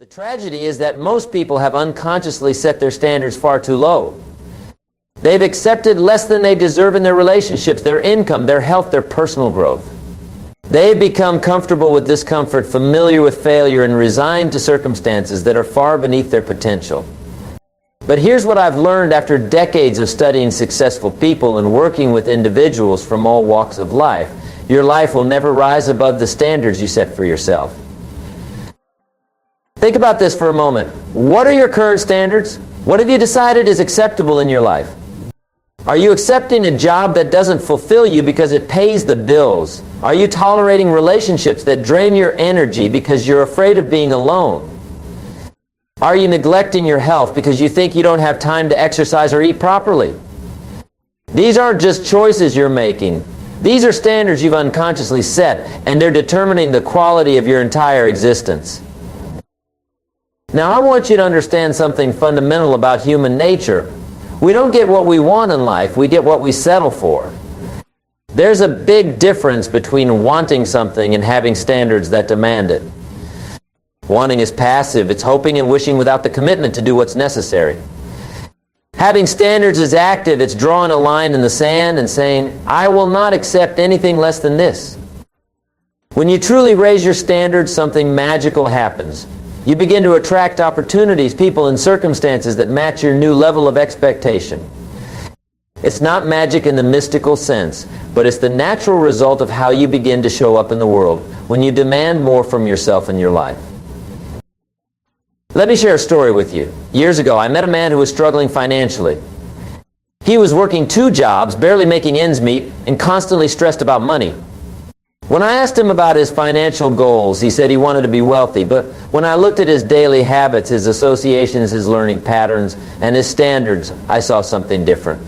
The tragedy is that most people have unconsciously set their standards far too low. They've accepted less than they deserve in their relationships, their income, their health, their personal growth. They've become comfortable with discomfort, familiar with failure, and resigned to circumstances that are far beneath their potential. But here's what I've learned after decades of studying successful people and working with individuals from all walks of life. Your life will never rise above the standards you set for yourself. Think about this for a moment. What are your current standards? What have you decided is acceptable in your life? Are you accepting a job that doesn't fulfill you because it pays the bills? Are you tolerating relationships that drain your energy because you're afraid of being alone? Are you neglecting your health because you think you don't have time to exercise or eat properly? These aren't just choices you're making. These are standards you've unconsciously set, and they're determining the quality of your entire existence. Now, I want you to understand something fundamental about human nature. We don't get what we want in life, we get what we settle for. There's a big difference between wanting something and having standards that demand it. Wanting is passive, it's hoping and wishing without the commitment to do what's necessary. Having standards is active, it's drawing a line in the sand and saying, I will not accept anything less than this. When you truly raise your standards, something magical happens. You begin to attract opportunities, people, and circumstances that match your new level of expectation. It's not magic in the mystical sense, but it's the natural result of how you begin to show up in the world when you demand more from yourself in your life. Let me share a story with you. Years ago, I met a man who was struggling financially. He was working 2 jobs, barely making ends meet, and constantly stressed about money. When I asked him about his financial goals, he said he wanted to be wealthy, but when I looked at his daily habits, his associations, his learning patterns, and his standards, I saw something different.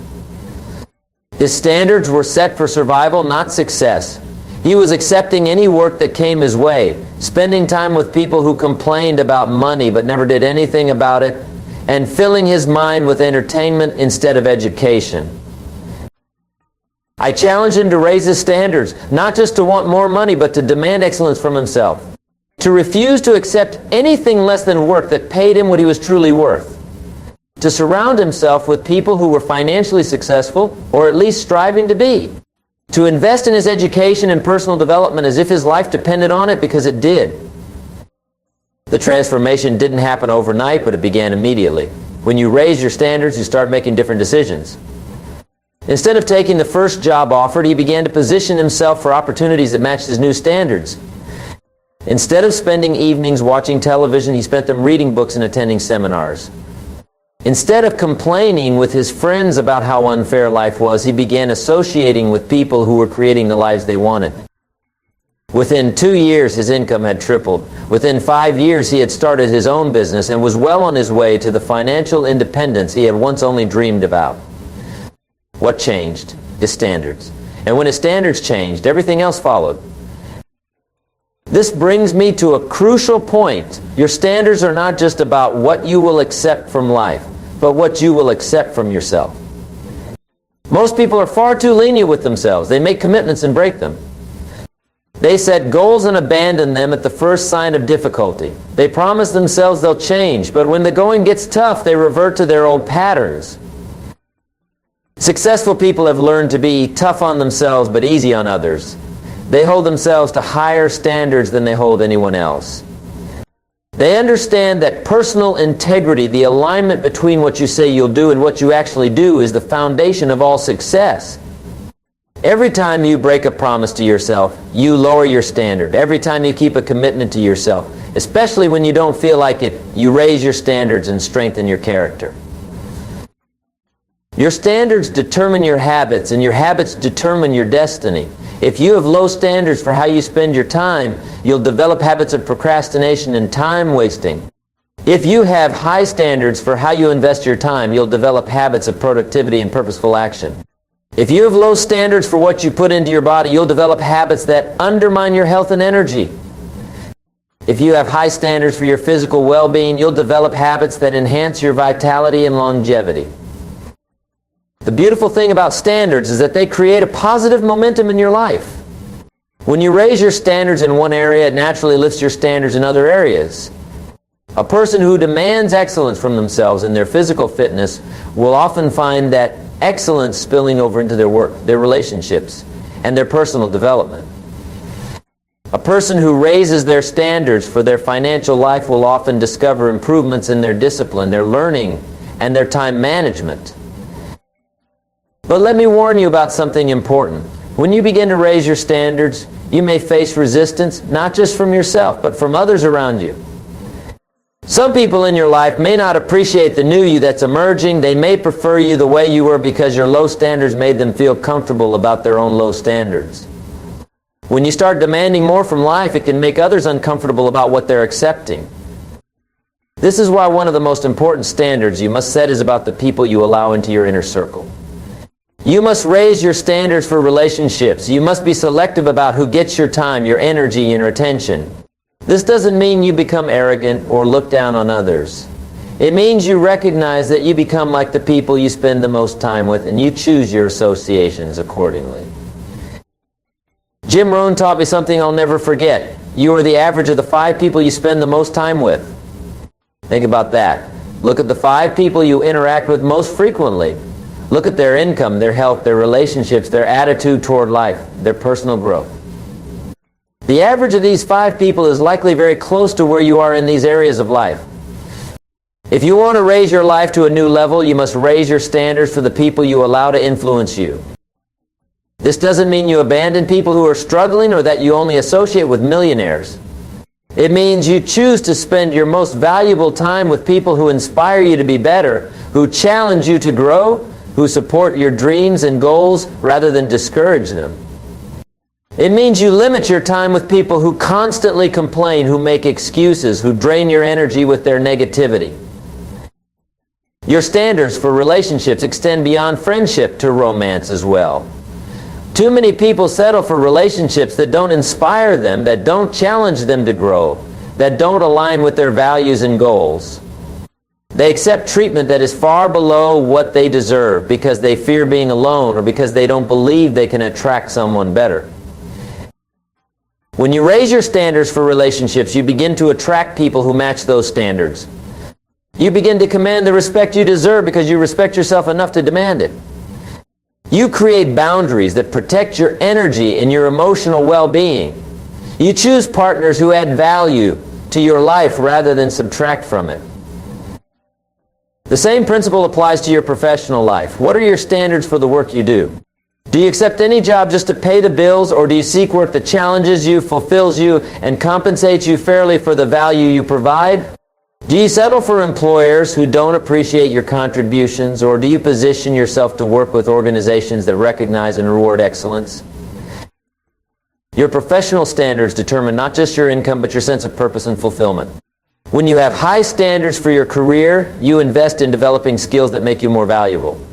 His standards were set for survival, not success. He was accepting any work that came his way, spending time with people who complained about money but never did anything about it, and filling his mind with entertainment instead of education. I challenged him to raise his standards, not just to want more money, but to demand excellence from himself. To refuse to accept anything less than work that paid him what he was truly worth. To surround himself with people who were financially successful, or at least striving to be. To invest in his education and personal development as if his life depended on it, because it did. The transformation didn't happen overnight, but it began immediately. When you raise your standards, you start making different decisions. Instead of taking the first job offered, he began to position himself for opportunities that matched his new standards. Instead of spending evenings watching television, he spent them reading books and attending seminars. Instead of complaining with his friends about how unfair life was, he began associating with people who were creating the lives they wanted. Within 2 years, his income had tripled. Within 5 years, he had started his own business and was well on his way to the financial independence he had once only dreamed about. What changed? His standards. And when his standards changed, everything else followed. This brings me to a crucial point. Your standards are not just about what you will accept from life, but what you will accept from yourself. Most people are far too lenient with themselves. They make commitments and break them. They set goals and abandon them at the first sign of difficulty. They promise themselves they'll change, but when the going gets tough, they revert to their old patterns. Successful people have learned to be tough on themselves but easy on others. They hold themselves to higher standards than they hold anyone else. They understand that personal integrity, the alignment between what you say you'll do and what you actually do, is the foundation of all success. Every time you break a promise to yourself, you lower your standard. Every time you keep a commitment to yourself, especially when you don't feel like it, you raise your standards and strengthen your character. Your standards determine your habits, and your habits determine your destiny. If you have low standards for how you spend your time, you'll develop habits of procrastination and time wasting. If you have high standards for how you invest your time, you'll develop habits of productivity and purposeful action. If you have low standards for what you put into your body, you'll develop habits that undermine your health and energy. If you have high standards for your physical well-being, you'll develop habits that enhance your vitality and longevity. The beautiful thing about standards is that they create a positive momentum in your life. When you raise your standards in one area, it naturally lifts your standards in other areas. A person who demands excellence from themselves in their physical fitness will often find that excellence spilling over into their work, their relationships, and their personal development. A person who raises their standards for their financial life will often discover improvements in their discipline, their learning, and their time management. But let me warn you about something important. When you begin to raise your standards, you may face resistance, not just from yourself, but from others around you. Some people in your life may not appreciate the new you that's emerging. They may prefer you the way you were because your low standards made them feel comfortable about their own low standards. When you start demanding more from life, it can make others uncomfortable about what they're accepting. This is why one of the most important standards you must set is about the people you allow into your inner circle. You must raise your standards for relationships. You must be selective about who gets your time, your energy, and your attention. This doesn't mean you become arrogant or look down on others. It means you recognize that you become like the people you spend the most time with, and you choose your associations accordingly. Jim Rohn taught me something I'll never forget. You are the average of the 5 people you spend the most time with. Think about that. Look at the 5 people you interact with most frequently. Look at their income, their health, their relationships, their attitude toward life, their personal growth. The average of these 5 people is likely very close to where you are in these areas of life. If you want to raise your life to a new level, you must raise your standards for the people you allow to influence you. This doesn't mean you abandon people who are struggling or that you only associate with millionaires. It means you choose to spend your most valuable time with people who inspire you to be better, who challenge you to grow, who support your dreams and goals rather than discourage them. It means you limit your time with people who constantly complain, who make excuses, who drain your energy with their negativity. Your standards for relationships extend beyond friendship to romance as well. Too many people settle for relationships that don't inspire them, that don't challenge them to grow, that don't align with their values and goals. They accept treatment that is far below what they deserve because they fear being alone or because they don't believe they can attract someone better. When you raise your standards for relationships, you begin to attract people who match those standards. You begin to command the respect you deserve because you respect yourself enough to demand it. You create boundaries that protect your energy and your emotional well-being. You choose partners who add value to your life rather than subtract from it. The same principle applies to your professional life. What are your standards for the work you do? Do you accept any job just to pay the bills, or do you seek work that challenges you, fulfills you, and compensates you fairly for the value you provide? Do you settle for employers who don't appreciate your contributions, or do you position yourself to work with organizations that recognize and reward excellence? Your professional standards determine not just your income, but your sense of purpose and fulfillment. When you have high standards for your career, you invest in developing skills that make you more valuable.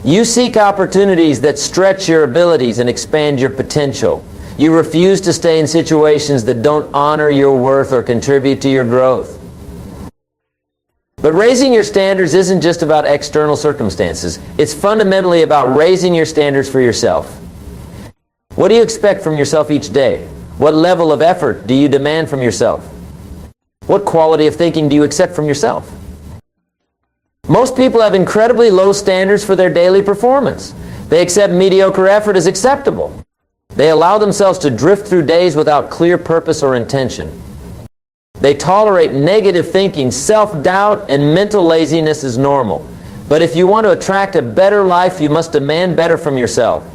You seek opportunities that stretch your abilities and expand your potential. You refuse to stay in situations that don't honor your worth or contribute to your growth. But raising your standards isn't just about external circumstances. It's fundamentally about raising your standards for yourself. What do you expect from yourself each day? What level of effort do you demand from yourself? What quality of thinking do you accept from yourself? Most people have incredibly low standards for their daily performance. They accept mediocre effort as acceptable. They allow themselves to drift through days without clear purpose or intention. They tolerate negative thinking, self-doubt, and mental laziness as normal. But if you want to attract a better life, you must demand better from yourself.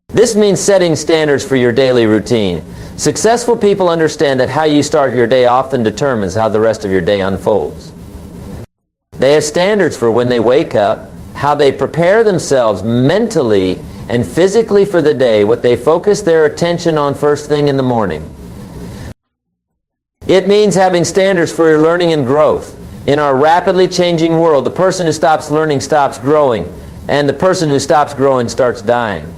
This means setting standards for your daily routine. Successful people understand that how you start your day often determines how the rest of your day unfolds. They have standards for when they wake up, how they prepare themselves mentally and physically for the day, what they focus their attention on first thing in the morning. It means having standards for your learning and growth. In our rapidly changing world, the person who stops learning stops growing, and the person who stops growing starts dying.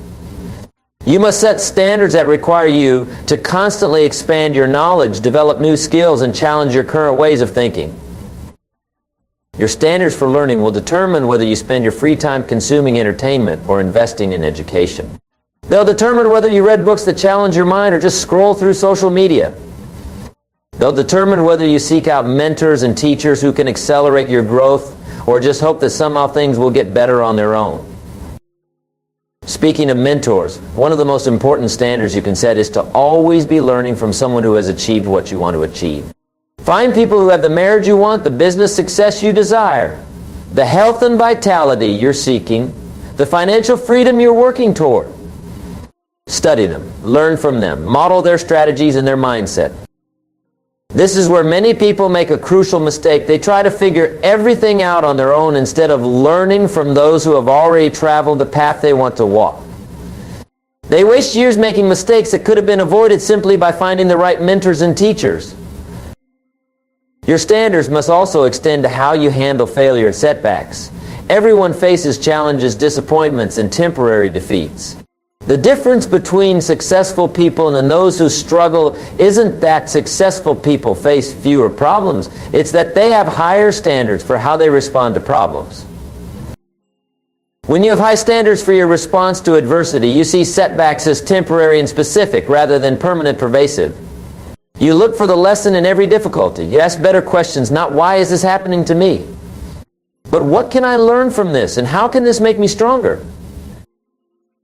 You must set standards that require you to constantly expand your knowledge, develop new skills, and challenge your current ways of thinking. Your standards for learning will determine whether you spend your free time consuming entertainment or investing in education. They'll determine whether you read books that challenge your mind or just scroll through social media. They'll determine whether you seek out mentors and teachers who can accelerate your growth or just hope that somehow things will get better on their own. Speaking of mentors, one of the most important standards you can set is to always be learning from someone who has achieved what you want to achieve. Find people who have the marriage you want, the business success you desire, the health and vitality you're seeking, the financial freedom you're working toward. Study them, learn from them, model their strategies and their mindset. This is where many people make a crucial mistake. They try to figure everything out on their own instead of learning from those who have already traveled the path they want to walk. They waste years making mistakes that could have been avoided simply by finding the right mentors and teachers. Your standards must also extend to how you handle failure and setbacks. Everyone faces challenges, disappointments, and temporary defeats. The difference between successful people and those who struggle isn't that successful people face fewer problems. It's that they have higher standards for how they respond to problems. When you have high standards for your response to adversity, you see setbacks as temporary and specific rather than permanent, pervasive. You look for the lesson in every difficulty. You ask better questions, not why is this happening to me, but what can I learn from this and how can this make me stronger?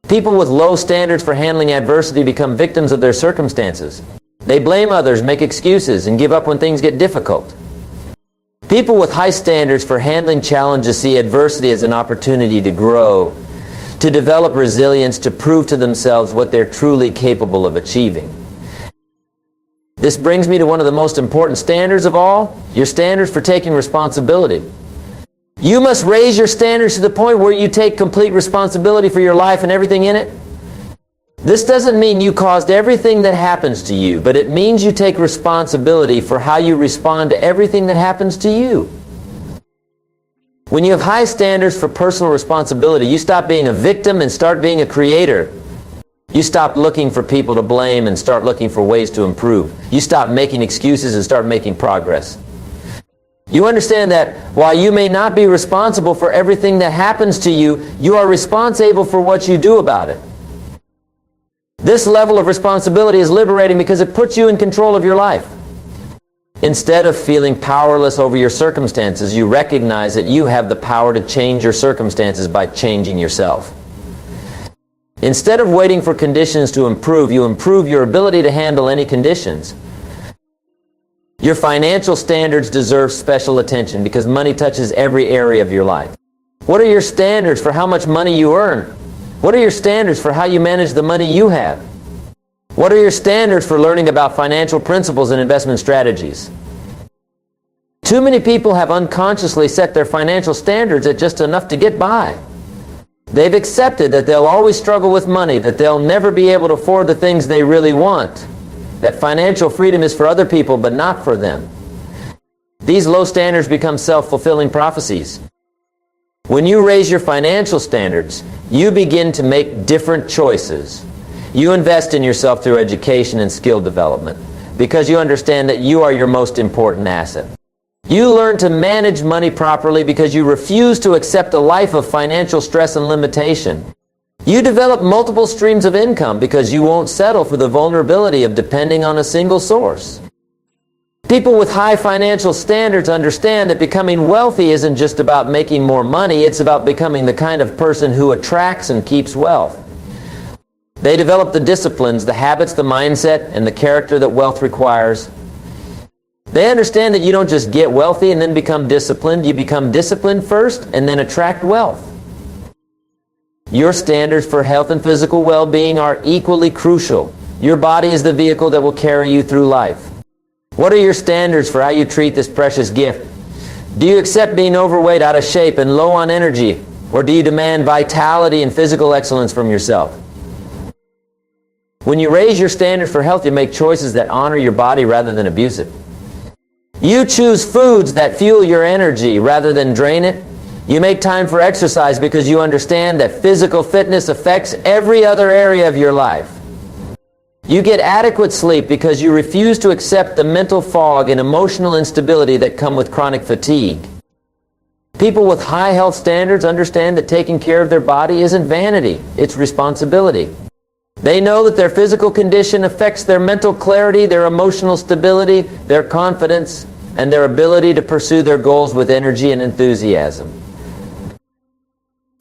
People with low standards for handling adversity become victims of their circumstances. They blame others, make excuses, and give up when things get difficult. People with high standards for handling challenges see adversity as an opportunity to grow, to develop resilience, to prove to themselves what they're truly capable of achieving. This brings me to one of the most important standards of all, your standards for taking responsibility. You must raise your standards to the point where you take complete responsibility for your life and everything in it. This doesn't mean you caused everything that happens to you, but it means you take responsibility for how you respond to everything that happens to you. When you have high standards for personal responsibility, you stop being a victim and start being a creator. You stop looking for people to blame and start looking for ways to improve. You stop making excuses and start making progress. You understand that while you may not be responsible for everything that happens to you, you are responsible for what you do about it. This level of responsibility is liberating because it puts you in control of your life. Instead of feeling powerless over your circumstances, you recognize that you have the power to change your circumstances by changing yourself. Instead of waiting for conditions to improve, you improve your ability to handle any conditions. Your financial standards deserve special attention because money touches every area of your life. What are your standards for how much money you earn? What are your standards for how you manage the money you have? What are your standards for learning about financial principles and investment strategies? Too many people have unconsciously set their financial standards at just enough to get by. They've accepted that they'll always struggle with money, that they'll never be able to afford the things they really want, that financial freedom is for other people but not for them. These low standards become self-fulfilling prophecies. When you raise your financial standards, you begin to make different choices. You invest in yourself through education and skill development because you understand that you are your most important asset. You learn to manage money properly because you refuse to accept a life of financial stress and limitation. You develop multiple streams of income because you won't settle for the vulnerability of depending on a single source. People with high financial standards understand that becoming wealthy isn't just about making more money, it's about becoming the kind of person who attracts and keeps wealth. They develop the disciplines, the habits, the mindset, and the character that wealth requires. They understand that you don't just get wealthy and then become disciplined. You become disciplined first and then attract wealth. Your standards for health and physical well-being are equally crucial. Your body is the vehicle that will carry you through life. What are your standards for how you treat this precious gift? Do you accept being overweight, out of shape, and low on energy? Or do you demand vitality and physical excellence from yourself? When you raise your standards for health, you make choices that honor your body rather than abuse it. You choose foods that fuel your energy rather than drain it. You make time for exercise because you understand that physical fitness affects every other area of your life. You get adequate sleep because you refuse to accept the mental fog and emotional instability that come with chronic fatigue. People with high health standards understand that taking care of their body isn't vanity, it's responsibility. They know that their physical condition affects their mental clarity, their emotional stability, their confidence, and their ability to pursue their goals with energy and enthusiasm.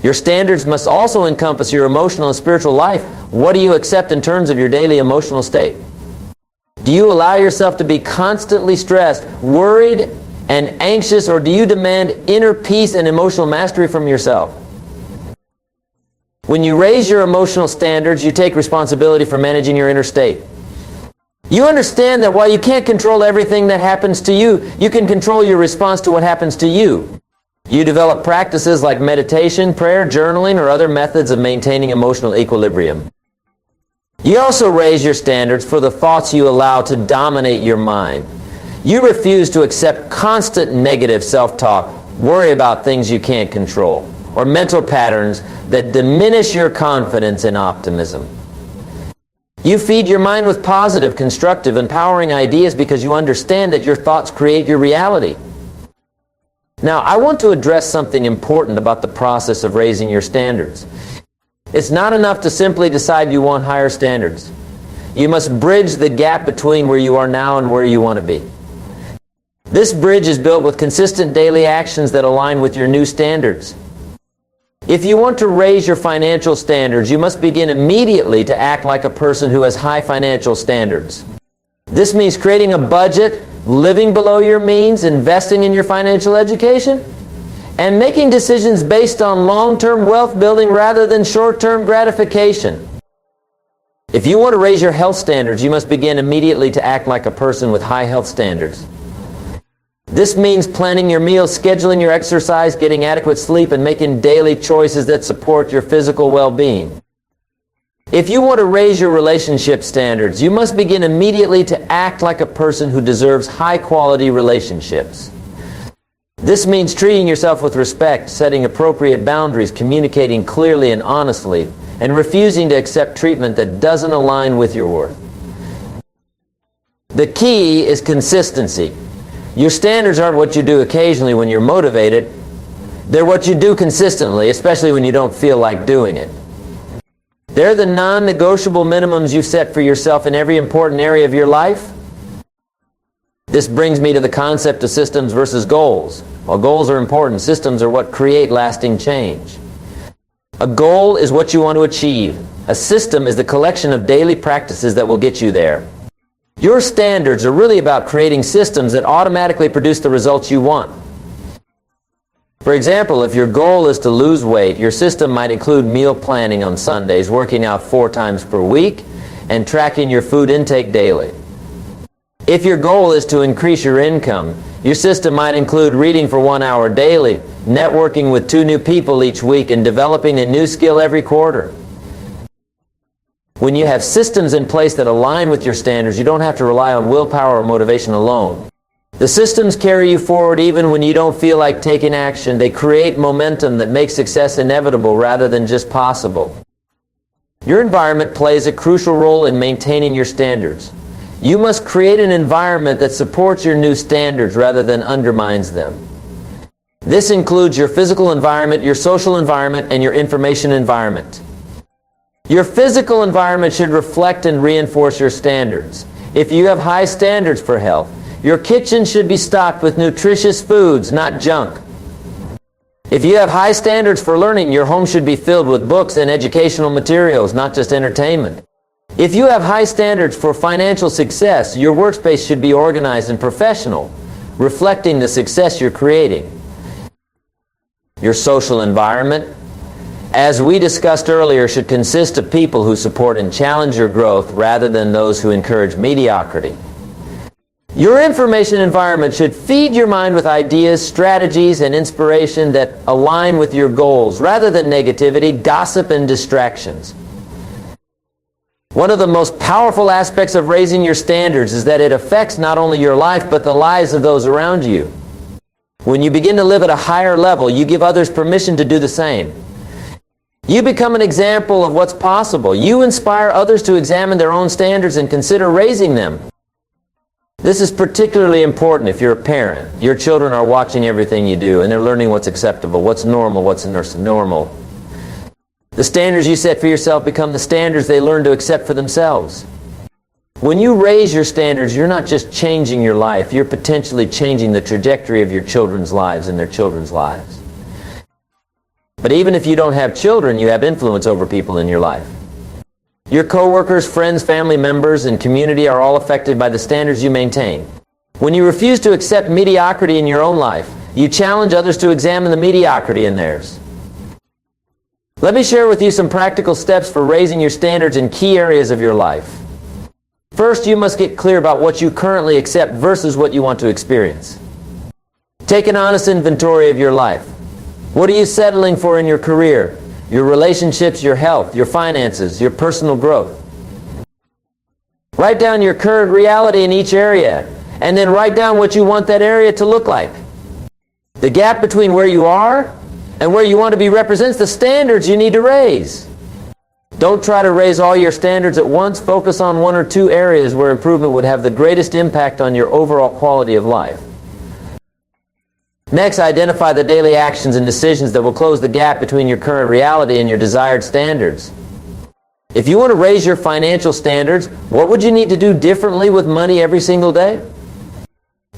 Your standards must also encompass your emotional and spiritual life. What do you accept in terms of your daily emotional state? Do you allow yourself to be constantly stressed, worried, and anxious, or do you demand inner peace and emotional mastery from yourself? When you raise your emotional standards, you take responsibility for managing your inner state. You understand that while you can't control everything that happens to you, you can control your response to what happens to you. You develop practices like meditation, prayer, journaling, or other methods of maintaining emotional equilibrium. You also raise your standards for the thoughts you allow to dominate your mind. You refuse to accept constant negative self-talk, worry about things you can't control, or mental patterns that diminish your confidence and optimism. You feed your mind with positive, constructive, empowering ideas because you understand that your thoughts create your reality. Now, I want to address something important about the process of raising your standards. It's not enough to simply decide you want higher standards. You must bridge the gap between where you are now and where you want to be. This bridge is built with consistent daily actions that align with your new standards. If you want to raise your financial standards, you must begin immediately to act like a person who has high financial standards. This means creating a budget, living below your means, investing in your financial education, and making decisions based on long-term wealth building rather than short-term gratification. If you want to raise your health standards, you must begin immediately to act like a person with high health standards. This means planning your meals, scheduling your exercise, getting adequate sleep, and making daily choices that support your physical well-being. If you want to raise your relationship standards, you must begin immediately to act like a person who deserves high-quality relationships. This means treating yourself with respect, setting appropriate boundaries, communicating clearly and honestly, and refusing to accept treatment that doesn't align with your worth. The key is consistency. Your standards aren't what you do occasionally when you're motivated. They're what you do consistently, especially when you don't feel like doing it. They're the non-negotiable minimums you set for yourself in every important area of your life. This brings me to the concept of systems versus goals. While goals are important, systems are what create lasting change. A goal is what you want to achieve. A system is the collection of daily practices that will get you there. Your standards are really about creating systems that automatically produce the results you want. For example, if your goal is to lose weight, your system might include meal planning on Sundays, working out 4 times per week, and tracking your food intake daily. If your goal is to increase your income, your system might include reading for 1 hour daily, networking with 2 new people each week, and developing a new skill every quarter. When you have systems in place that align with your standards, you don't have to rely on willpower or motivation alone. The systems carry you forward even when you don't feel like taking action. They create momentum that makes success inevitable rather than just possible. Your environment plays a crucial role in maintaining your standards. You must create an environment that supports your new standards rather than undermines them. This includes your physical environment, your social environment, and your information environment. Your physical environment should reflect and reinforce your standards. If you have high standards for health, your kitchen should be stocked with nutritious foods, not junk. If you have high standards for learning, your home should be filled with books and educational materials, not just entertainment. If you have high standards for financial success, your workspace should be organized and professional, reflecting the success you're creating. Your social environment, as we discussed earlier, should consist of people who support and challenge your growth rather than those who encourage mediocrity. Your information environment should feed your mind with ideas, strategies, and inspiration that align with your goals rather than negativity, gossip, and distractions. One of the most powerful aspects of raising your standards is that it affects not only your life but the lives of those around you. When you begin to live at a higher level, you give others permission to do the same. You become an example of what's possible. You inspire others to examine their own standards and consider raising them. This is particularly important if you're a parent. Your children are watching everything you do, and they're learning what's acceptable, what's normal, what's normal. The standards you set for yourself become the standards they learn to accept for themselves. When you raise your standards, you're not just changing your life, you're potentially changing the trajectory of your children's lives and their children's lives. But even if you don't have children, you have influence over people in your life. Your coworkers, friends, family members, and community are all affected by the standards you maintain. When you refuse to accept mediocrity in your own life, you challenge others to examine the mediocrity in theirs. Let me share with you some practical steps for raising your standards in key areas of your life. First, you must get clear about what you currently accept versus what you want to experience. Take an honest inventory of your life. What are you settling for in your career, your relationships, your health, your finances, your personal growth? Write down your current reality in each area, and then write down what you want that area to look like. The gap between where you are and where you want to be represents the standards you need to raise. Don't try to raise all your standards at once. Focus on one or two areas where improvement would have the greatest impact on your overall quality of life. Next, identify the daily actions and decisions that will close the gap between your current reality and your desired standards. If you want to raise your financial standards, what would you need to do differently with money every single day?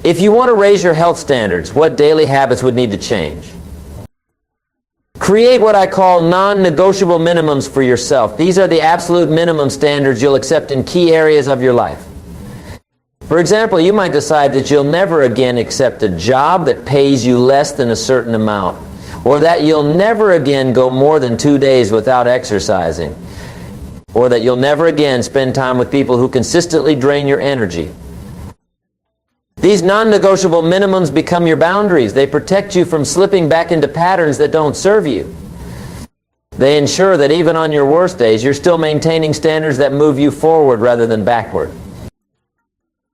If you want to raise your health standards, what daily habits would need to change? Create what I call non-negotiable minimums for yourself. These are the absolute minimum standards you'll accept in key areas of your life. For example, you might decide that you'll never again accept a job that pays you less than a certain amount, or that you'll never again go more than 2 days without exercising, or that you'll never again spend time with people who consistently drain your energy. These non-negotiable minimums become your boundaries. They protect you from slipping back into patterns that don't serve you. They ensure that even on your worst days, you're still maintaining standards that move you forward rather than backward.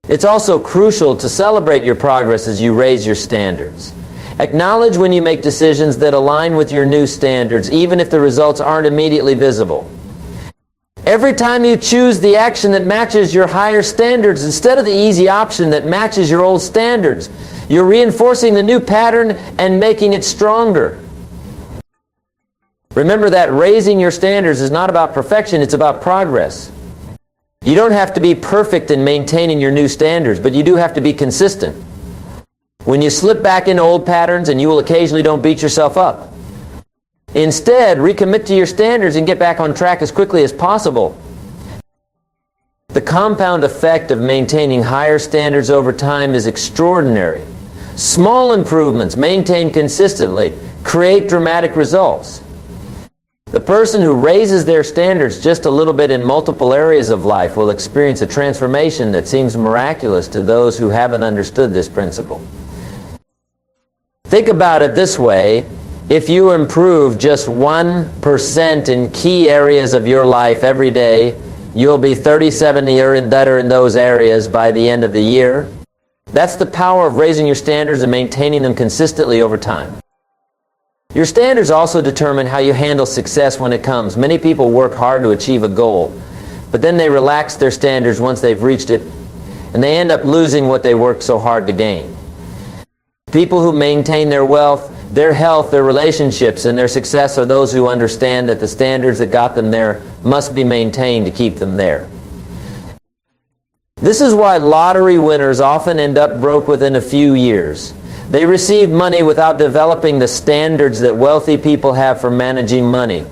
It's also crucial to celebrate your progress as you raise your standards. Acknowledge when you make decisions that align with your new standards, even if the results aren't immediately visible. Every time you choose the action that matches your higher standards instead of the easy option that matches your old standards, you're reinforcing the new pattern and making it stronger. Remember that raising your standards is not about perfection, it's about progress. You don't have to be perfect in maintaining your new standards, but you do have to be consistent. When you slip back into old patterns, and you will occasionally, don't beat yourself up. Instead, recommit to your standards and get back on track as quickly as possible. The compound effect of maintaining higher standards over time is extraordinary. Small improvements maintained consistently create dramatic results. The person who raises their standards just a little bit in multiple areas of life will experience a transformation that seems miraculous to those who haven't understood this principle. Think about it this way. If you improve just 1% in key areas of your life every day, you'll be 30-70 better in those areas by the end of the year. That's the power of raising your standards and maintaining them consistently over time. Your standards also determine how you handle success when it comes. Many people work hard to achieve a goal, but then they relax their standards once they've reached it, and they end up losing what they worked so hard to gain. People who maintain their wealth, their health, their relationships, and their success are those who understand that the standards that got them there must be maintained to keep them there. This is why lottery winners often end up broke within a few years. They receive money without developing the standards that wealthy people have for managing money.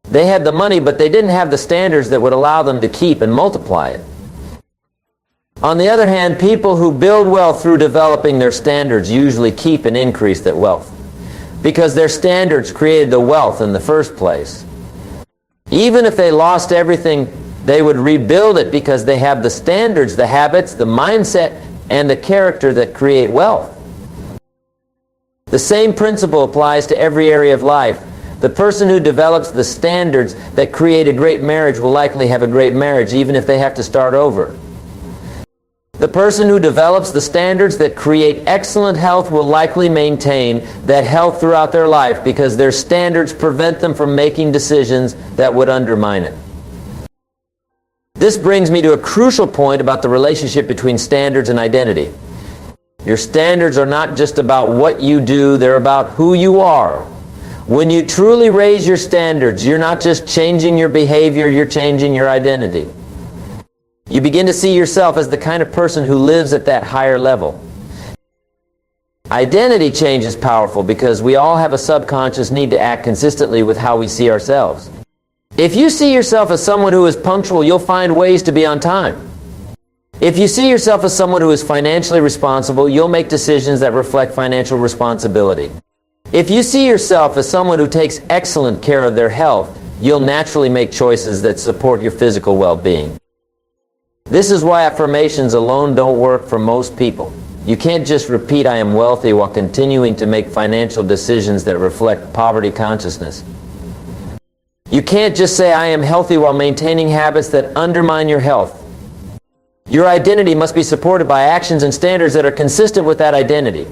They had the money, but they didn't have the standards that would allow them to keep and multiply it. On the other hand, people who build wealth through developing their standards usually keep and increase that wealth, because their standards created the wealth in the first place. Even if they lost everything, they would rebuild it because they have the standards, the habits, the mindset, and the character that create wealth. The same principle applies to every area of life. The person who develops the standards that create a great marriage will likely have a great marriage, even if they have to start over. The person who develops the standards that create excellent health will likely maintain that health throughout their life because their standards prevent them from making decisions that would undermine it. This brings me to a crucial point about the relationship between standards and identity. Your standards are not just about what you do, they're about who you are. When you truly raise your standards, you're not just changing your behavior, you're changing your identity. You begin to see yourself as the kind of person who lives at that higher level. Identity change is powerful because we all have a subconscious need to act consistently with how we see ourselves. If you see yourself as someone who is punctual, you'll find ways to be on time. If you see yourself as someone who is financially responsible, you'll make decisions that reflect financial responsibility. If you see yourself as someone who takes excellent care of their health, you'll naturally make choices that support your physical well-being. This is why affirmations alone don't work for most people. You can't just repeat "I am wealthy" while continuing to make financial decisions that reflect poverty consciousness. You can't just say "I am healthy" while maintaining habits that undermine your health. Your identity must be supported by actions and standards that are consistent with that identity.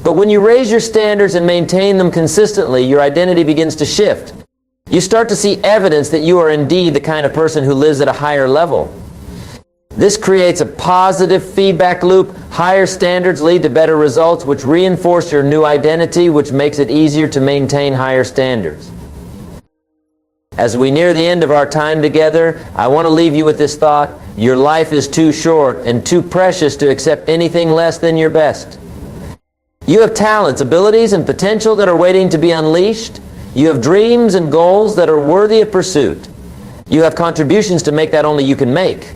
But when you raise your standards and maintain them consistently, your identity begins to shift. You start to see evidence that you are indeed the kind of person who lives at a higher level. This creates a positive feedback loop. Higher standards lead to better results, which reinforce your new identity, which makes it easier to maintain higher standards. As we near the end of our time together, I want to leave you with this thought: your life is too short and too precious to accept anything less than your best. You have talents, abilities, and potential that are waiting to be unleashed. You have dreams and goals that are worthy of pursuit. You have contributions to make that only you can make.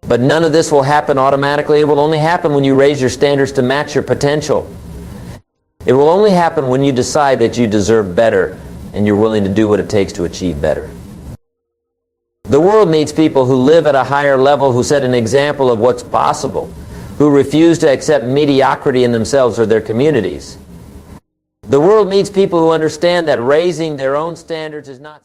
But none of this will happen automatically. It will only happen when you raise your standards to match your potential. It will only happen when you decide that you deserve better and you're willing to do what it takes to achieve better. The world needs people who live at a higher level, who set an example of what's possible, who refuse to accept mediocrity in themselves or their communities. The world needs people who understand that raising their own standards is not